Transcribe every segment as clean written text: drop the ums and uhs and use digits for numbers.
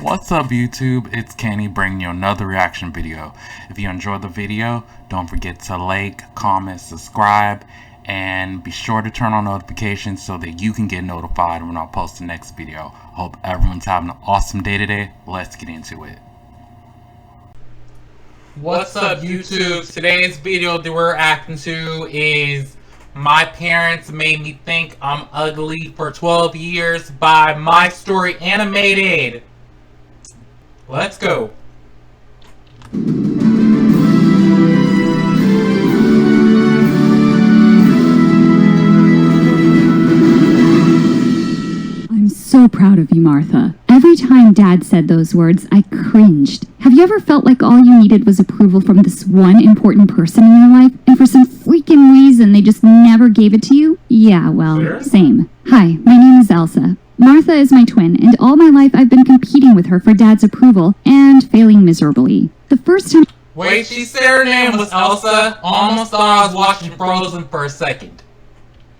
What's up YouTube, it's Kenny bringing you another reaction video. If you enjoyed the video, don't forget to like, comment, subscribe, and be sure to turn on notifications so that you can get notified when I post the next video. Hope everyone's having an awesome day today. Let's get into it. What's up YouTube? Today's video that we're acting to is My Parents Made Me Think I'm Ugly for 12 Years by My Story Animated. Let's go. I'm so proud of you, Martha. Every time Dad said those words, I cringed. Have you ever felt like all you needed was approval from this one important person in your life, and for some freaking reason they just never gave it to you? Yeah, well, Sure. Same. Hi, my name is Elsa. Martha is my twin, and all my life I've been competing with her for Dad's approval and failing miserably. The first time Wait, she said her name was Elsa? Almost thought I was watching Frozen for a second.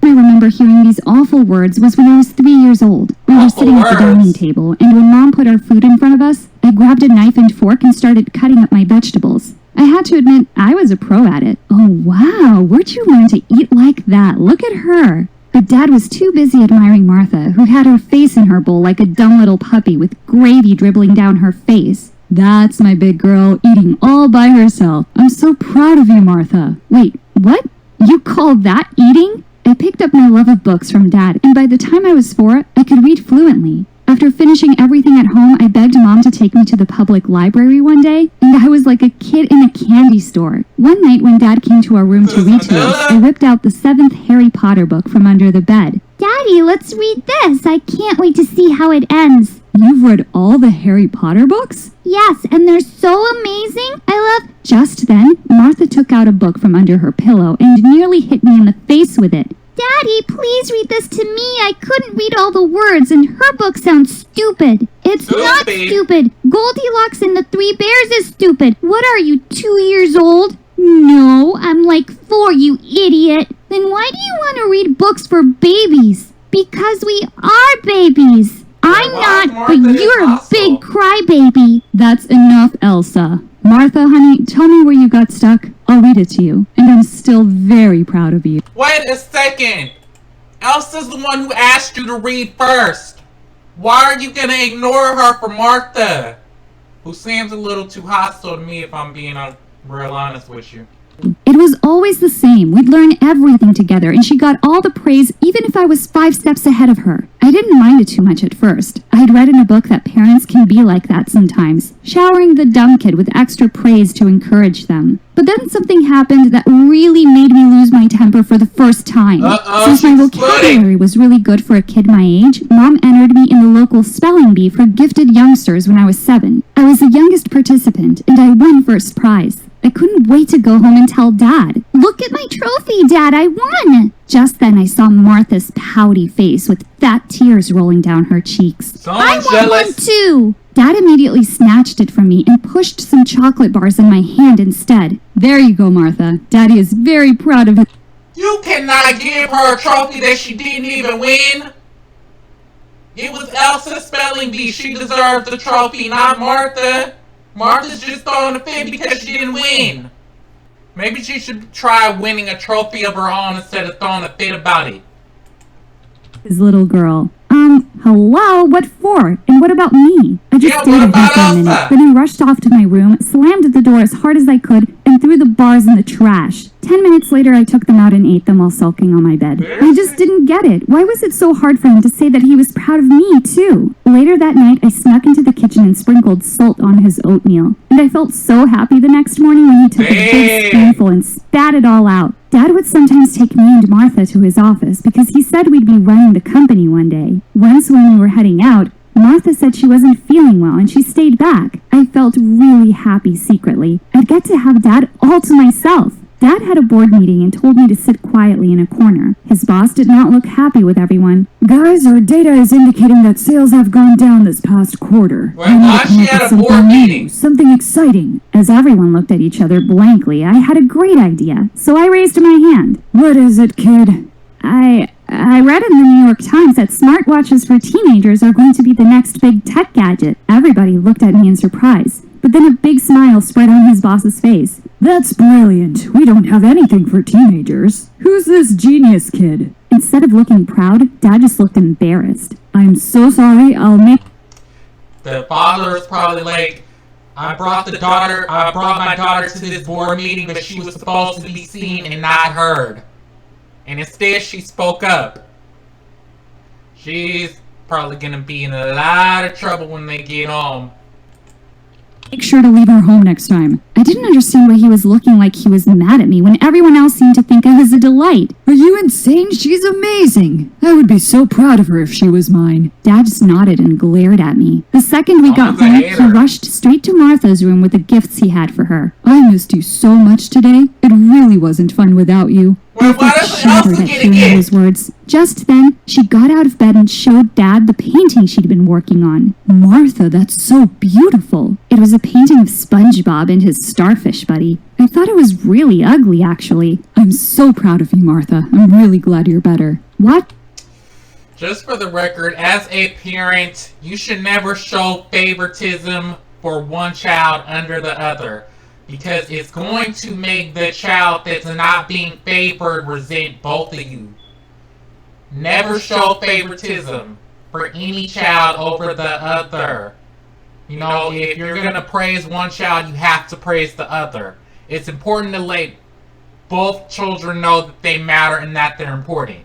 I remember hearing these awful words was when I was 3 years old. We were Awful sitting at the words. dining table, and when Mom put our food in front of us, I grabbed a knife and fork and started cutting up my vegetables. I had to admit, I was a pro at it. Oh wow, where'd you learn to eat like that? Look at her. But Dad was too busy admiring Martha, who had her face in her bowl like a dumb little puppy with gravy dribbling down her face. That's my big girl, eating all by herself. I'm so proud of you, Martha. Wait, what? You call that eating? I picked up my love of books from Dad, and by the time I was 4, I could read fluently. After finishing everything at home, I begged Mom to take me to the public library one day, and I was like a kid in a candy store. One night when Dad came to our room to read to us, I whipped out the 7th Harry Potter book from under the bed. Daddy, let's read this. I can't wait to see how it ends. You've read all the Harry Potter books? Yes, and they're so amazing. I love... Just then, Martha took out a book from under her pillow and nearly hit me in the face with it. Daddy, please read this to me. I couldn't read all the words, and her book sounds stupid. It's not stupid. Goldilocks and the Three Bears is stupid. What are you, 2 years old? No, I'm like 4, you idiot. Then why do you want to read books for babies? Because we are babies. I'm not, but you're a big crybaby. That's enough, Elsa. Martha, honey, tell me where you got stuck. I'll read it to you, and I'm still very proud of you. Wait a second. Elsa's the one who asked you to read first. Why are you gonna ignore her for Martha? Who seems a little too hostile to me if I'm being real honest with you. It was always the same. We'd learn everything together, and she got all the praise even if I was 5 steps ahead of her. I didn't mind it too much at first. I'd read in a book that parents can be like that sometimes, showering the dumb kid with extra praise to encourage them. But then something happened that really made me lose my temper for the first time. Since my vocabulary was really good for a kid my age, Mom entered me in the local spelling bee for gifted youngsters when I was 7. I was the youngest participant, and I won first prize. I couldn't wait to go home and tell Dad. Look at my trophy, Dad. I won. Just then I saw Martha's pouty face with fat tears rolling down her cheeks. I want one too. Dad immediately snatched it from me and pushed some chocolate bars in my hand instead. There you go, Martha. Daddy is very proud of it. You cannot give her a trophy that she didn't even win. It was Elsa's spelling bee. She deserved the trophy, not Martha. Martha's just throwing a fit because she didn't win. Maybe she should try winning a trophy of her own instead of throwing a fit about it. His little girl. Hello? What for? And what about me? I just stared at him for a minute, then I rushed off to my room, slammed the door as hard as I could, and threw the bars in the trash. 10 minutes later, I took them out and ate them while sulking on my bed. I just didn't get it. Why was it so hard for him to say that he was proud of me, too? Later that night, I snuck into the kitchen and sprinkled salt on his oatmeal. And I felt so happy the next morning when he took a big spoonful and spat it all out. Dad would sometimes take me and Martha to his office because he said we'd be running the company one day. Once when we were heading out, Martha said she wasn't feeling well and she stayed back. I felt really happy secretly. I'd get to have Dad all to myself. Dad had a board meeting and told me to sit quietly in a corner. His boss did not look happy with everyone. Guys, our data is indicating that sales have gone down this past quarter. Wait, why she had a board meeting? Something exciting. As everyone looked at each other blankly, I had a great idea, so I raised my hand. What is it, kid? I read in the New York Times that smartwatches for teenagers are going to be the next big tech gadget. Everybody looked at me in surprise, but then a big smile spread on his boss's face. That's brilliant. We don't have anything for teenagers. Who's this genius kid? Instead of looking proud, Dad just looked embarrassed. I'm so sorry, I'll make... The father is probably like, I brought my daughter to this board meeting, but she was supposed to be seen and not heard. And instead she spoke up. She's probably gonna be in a lot of trouble when they get home. Make sure to leave her home next time. I didn't understand why he was looking like he was mad at me when everyone else seemed to think I was a delight. Are you insane? She's amazing. I would be so proud of her if she was mine. Dad just nodded and glared at me. The second we got home, he rushed straight to Martha's room with the gifts he had for her. I missed you so much today. It really wasn't fun without you. Well, what else to get again? Those words. Just then, she got out of bed and showed Dad the painting she'd been working on. Martha, that's so beautiful. It was a painting of SpongeBob and his starfish buddy. I thought it was really ugly, actually. I'm so proud of you, Martha. I'm really glad you're better. What? Just for the record, as a parent, you should never show favoritism for one child under the other. Because it's going to make the child that's not being favored resent both of you. Never show favoritism for any child over the other. You know, if you're going to praise one child, you have to praise the other. It's important to let both children know that they matter and that they're important.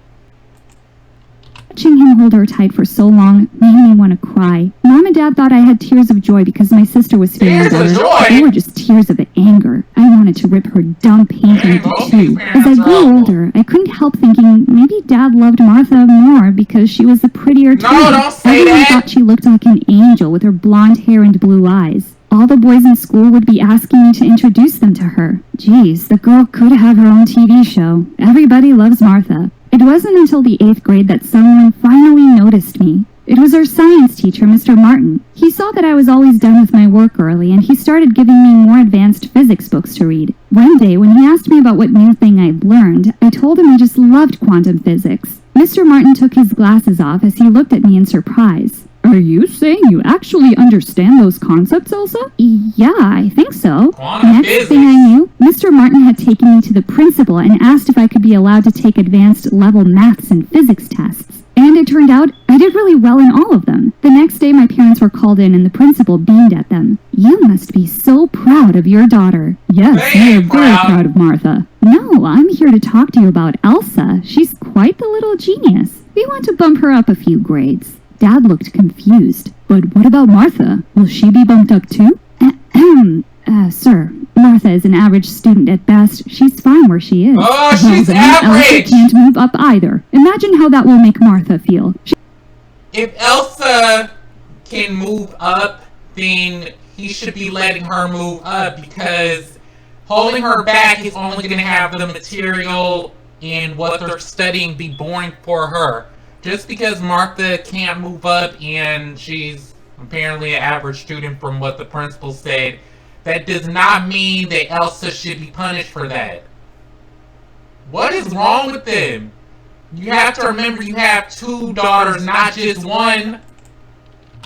Watching him hold her tight for so long made me want to cry. Mom and Dad thought I had tears of joy because my sister was feeling better. They were just tears of anger. I wanted to rip her dumb painting into two. As I grew older, I couldn't help thinking maybe Dad loved Martha more because she was the prettier twin. No, don't say Everyone that! thought she looked like an angel with her blonde hair and blue eyes. All the boys in school would be asking me to introduce them to her. Geez, the girl could have her own TV show. Everybody loves Martha. It wasn't until the 8th grade that someone finally noticed me. It was our science teacher, Mr. Martin. He saw that I was always done with my work early, and he started giving me more advanced physics books to read. One day, when he asked me about what new thing I'd learned, I told him I just loved quantum physics. Mr. Martin took his glasses off as he looked at me in surprise. Are you saying you actually understand those concepts, Elsa? Yeah, I think so. Next thing I knew, Mr. Martin had taken me to the principal and asked if I could be allowed to take advanced level maths and physics tests. And it turned out I did really well in all of them. The next day my parents were called in and the principal beamed at them. You must be so proud of your daughter. Yes, we are very proud of Martha. No, I'm here to talk to you about Elsa. She's quite the little genius. We want to bump her up a few grades. Dad looked confused. But what about Martha? Will she be bumped up too? Sir, Martha is an average student at best. She's fine where she is. Oh, she's average! Elsa can't move up either. Imagine how that will make Martha feel. If Elsa can move up, then he should be letting her move up, because holding her back is only going to have the material and what they're studying be boring for her. Just because Martha can't move up and she's apparently an average student from what the principal said, that does not mean that Elsa should be punished for that. What is wrong with them? You have to remember you have two daughters, not just one.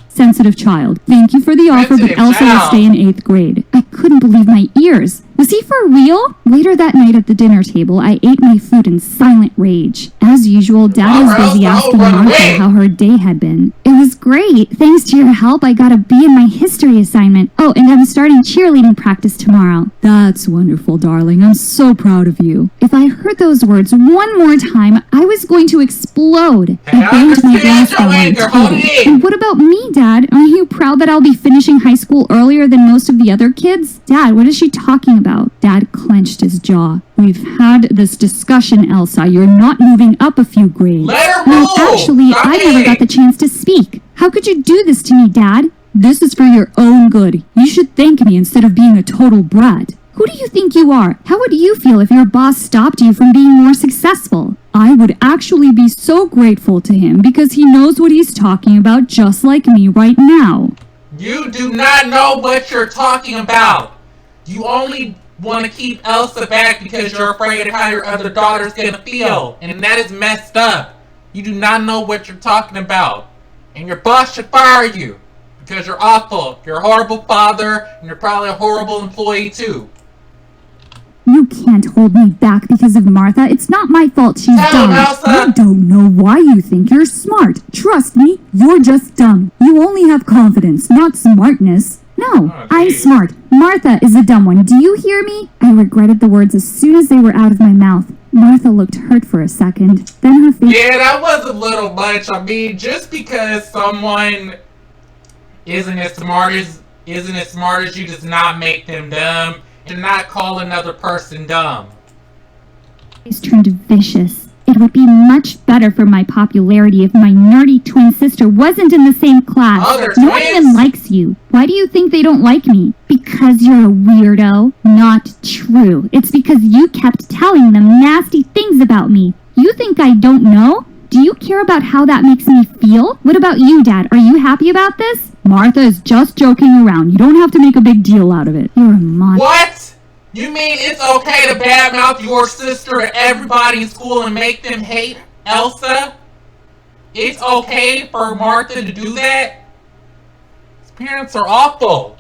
Sensitive child. Thank you for the offer, but Elsa will stay in 8th grade. I couldn't believe my ears. Was he for real? Later that night at the dinner table, I ate my food in silent rage. As usual, Dad was busy asking Martha how her day had been. It was great. Thanks to your help, I got a B in my history assignment. Oh, and I'm starting cheerleading practice tomorrow. That's wonderful, darling. I'm so proud of you. If I heard those words one more time, I was going to explode. I banged my glass on the table. And what about me, Dad? Are you proud that I'll be finishing high school earlier than most of the other kids? Dad, what is she talking about? Dad clenched his jaw. We've had this discussion, Elsa. You're not moving up a few grades. Let her move! No, actually, I never got the chance to speak. How could you do this to me, Dad? This is for your own good. You should thank me instead of being a total brat. Who do you think you are? How would you feel if your boss stopped you from being more successful? I would actually be so grateful to him because he knows what he's talking about just like me right now. You do not know what you're talking about. You only want to keep Elsa back because you're afraid of how your other daughter's gonna feel. And that is messed up. You do not know what you're talking about. And your boss should fire you. Because you're awful. You're a horrible father, and you're probably a horrible employee too. You can't hold me back because of Martha. It's not my fault she's Tell dumb. him, Elsa. I don't know why you think you're smart. Trust me, you're just dumb. You only have confidence, not smartness. No, Oh, I'm geez. smart. Martha is the dumb one. Do you hear me? I regretted the words as soon as they were out of my mouth. Martha looked hurt for a second. Then her face... Yeah, that was a little much. I mean, just because someone isn't as smart as you does not make them dumb. Do not call another person dumb. face turned vicious. It would be much better for my popularity if my nerdy twin sister wasn't in the same class. Oh, they're No one twins? even likes you. Why do you think they don't like me? Because you're a weirdo. Not true. It's because you kept telling them nasty things about me. You think I don't know? Do you care about how that makes me feel? What about you, Dad? Are you happy about this? Martha is just joking around. You don't have to make a big deal out of it. You're a monster. What? You mean it's okay to badmouth your sister to everybody in school and make them hate Elsa? It's okay for Martha to do that? His parents are awful.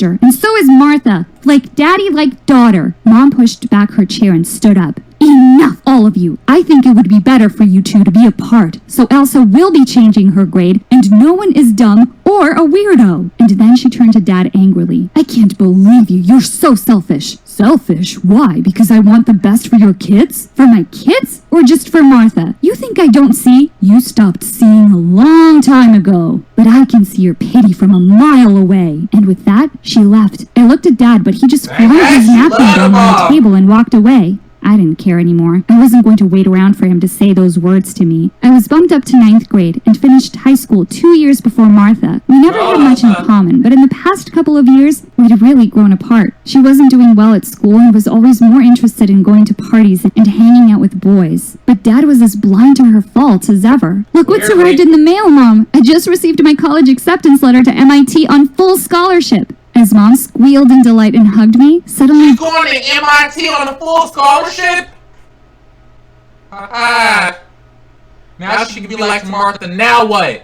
And so is Martha. Like daddy, like daughter. Mom pushed back her chair and stood up. Enough, all of you. I think it would be better for you two to be apart. So Elsa will be changing her grade, and no one is dumb or a weirdo. And then she turned to Dad angrily. I can't believe you. You're so selfish. Selfish? Why? Because I want the best for your kids? For my kids? Or just for Martha? You think I don't see? You stopped seeing a long time ago. But I can see your pity from a mile away. And with that, she left. I looked at Dad, but he just flung his napkin down on the table and walked away. I didn't care anymore. I wasn't going to wait around for him to say those words to me. I was bumped up to 9th grade and finished high school 2 years before Martha. We never had much in common, but in the past couple of years, we'd really grown apart. She wasn't doing well at school and was always more interested in going to parties and hanging out with boys. But Dad was as blind to her faults as ever. Look what's arrived in the mail, Mom. I just received my college acceptance letter to MIT on full scholarship. As Mom squealed in delight and hugged me, suddenly... She's going to MIT on a full scholarship? Now she can be like Martha. Now what?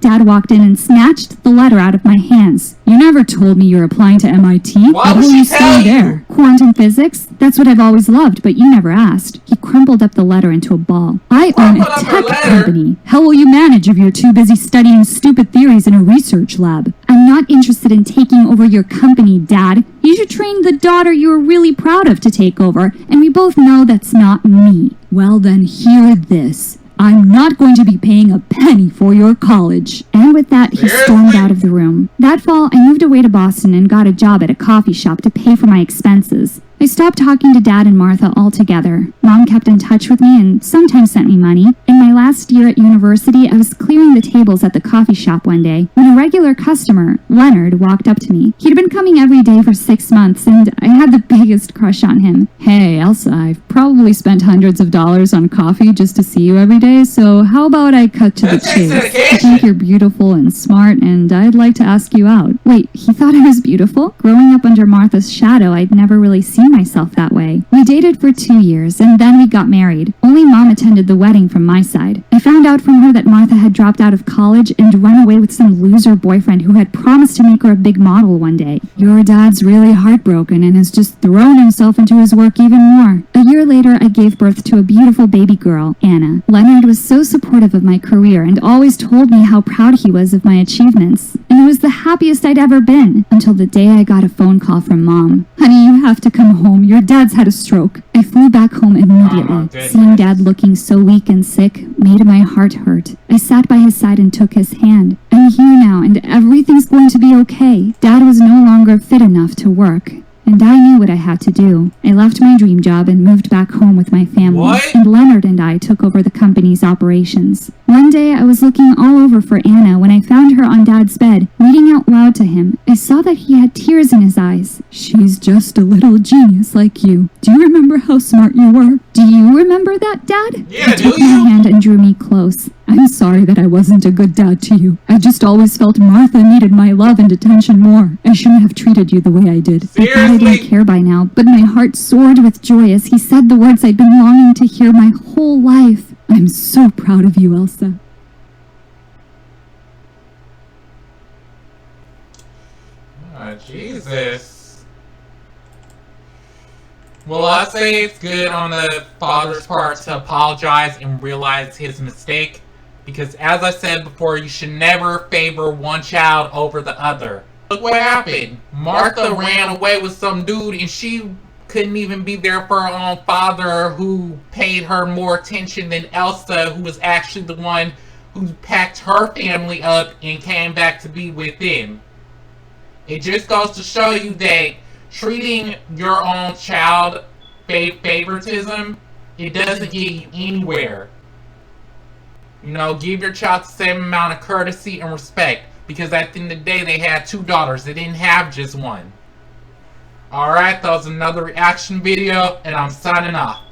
Dad walked in and snatched the letter out of my hands. You never told me you're applying to MIT. Why would she tell you? There? Quantum physics? That's what I've always loved, but you never asked. He crumpled up the letter into a ball. I own a Crumpled up her tech letter? company. How will you manage if you're too busy studying stupid theories in a research lab? I'm not interested in taking over your company, Dad. You should train the daughter you're really proud of to take over, and we both know that's not me. Well then, hear this. I'm not going to be paying a penny for your college. And with that, he stormed out of the room. That fall, I moved away to Boston and got a job at a coffee shop to pay for my expenses. I stopped talking to Dad and Martha altogether. Mom kept in touch with me and sometimes sent me money. In my last year at university, I was clearing the tables at the coffee shop one day when a regular customer, Leonard, walked up to me. He'd been coming every day for 6 months, and I had the biggest crush on him. Hey, Elsa, I've probably spent hundreds of dollars on coffee just to see you every day, so how about I cut to the That takes chase? I dedication. think you're beautiful and smart, and I'd like to ask you out. Wait, he thought I was beautiful? Growing up under Martha's shadow, I'd never really seen myself that way. We dated for 2 years, and then we got married. Only Mom attended the wedding from my side. I found out from her that Martha had dropped out of college and run away with some loser boyfriend who had promised to make her a big model one day. Your dad's really heartbroken and has just thrown himself into his work even more. A year later, I gave birth to a beautiful baby girl, Anna. Leonard was so supportive of my career and always told me how proud he was of my achievements. And it was the happiest I'd ever been, until the day I got a phone call from Mom. Honey, you have to come home. Your dad's had a stroke. I flew back home immediately. goodness. Seeing Dad looking so weak and sick made my heart hurt. I sat by his side and took his hand. I'm here now, and everything's going to be okay. Dad was no longer fit enough to work, and I knew what I had to do. I left my dream job and moved back home with my family. What? And Leonard and I took over the company's operations. One day, I was looking all over for Anna when I found her on Dad's bed, reading out loud to him. I saw that he had tears in his eyes. She's just a little genius like you. Do you remember how smart you were? Do you remember that, Dad? Yeah, He do took my you? hand and drew me close. I'm sorry that I wasn't a good dad to you. I just always felt Martha needed my love and attention more. I shouldn't have treated you the way I did. I thought I Seriously? didn't care by now, but my heart soared with joy as he said the words I'd been longing to hear my whole life. I'm so proud of you, Elsa. Oh, Jesus. Well, I say it's good on the father's part to apologize and realize his mistake. Because as I said before, you should never favor one child over the other. Look what happened. Martha ran away with some dude and she couldn't even be there for her own father, who paid her more attention than Elsa, who was actually the one who packed her family up and came back to be with them. It just goes to show you that treating your own child favoritism, it doesn't get you anywhere. You know, give your child the same amount of courtesy and respect, because at the end of the day, they had 2 daughters. They didn't have just one. Alright, that was another reaction video, and I'm signing off.